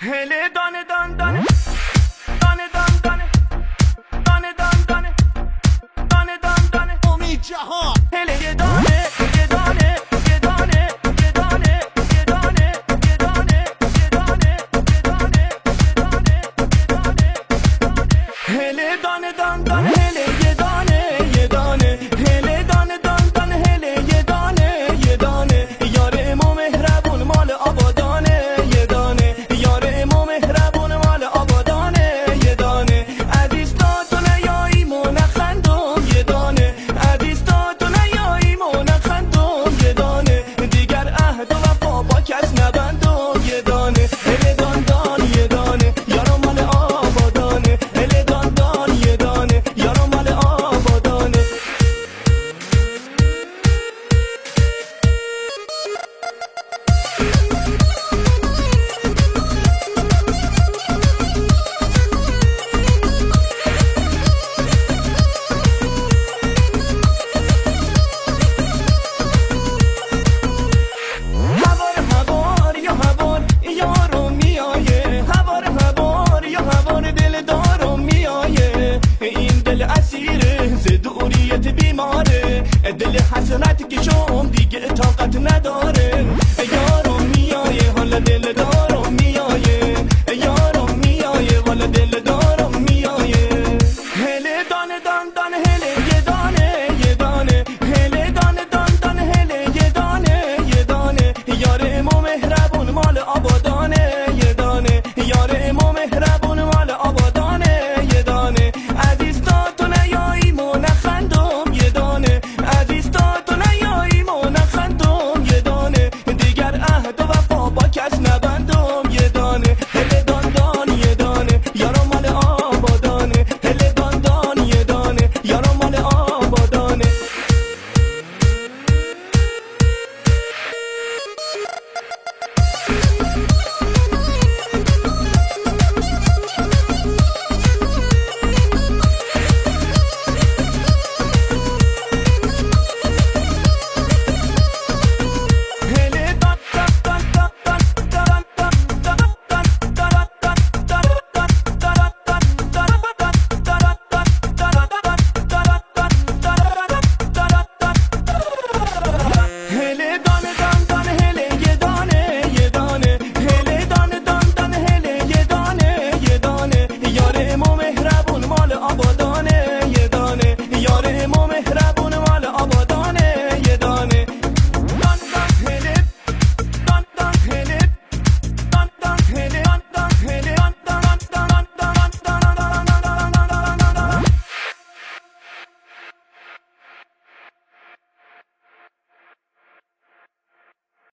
هله دانه دان دانه دانه دان دانه دانه دان دانه دانه دان دانه امید جهان هله یه دانه یه دانه یه دانه یه دانه یه دانه یه دانه یه دانه یه دانه یه دانه یه دانه هله دانه دان دانه هله یه دانه یه دانه هله دانه دان دانه هله یه دانه یه دانه یار امو مهربون مال آبادانه یه دانه یار امو مهربون مال آبادانه یه دانه عزیزتاتو نیاییم و نخندم یه دانه عزیزتاتو نیاییم و نخندم یه دانه دیگر عهد و وفا با کس نبندم یه دانه هله دان دان یه دانه یارو مال آبادانه هله دان دان یه دانه یارو مال آبادانه هوار هوار یا هوار یارو میایه هوار هوار یا هوار دل دارو میایه این دل اسیره ز دوریت بیماره دل حسرت که شم دیگه طاقت نداره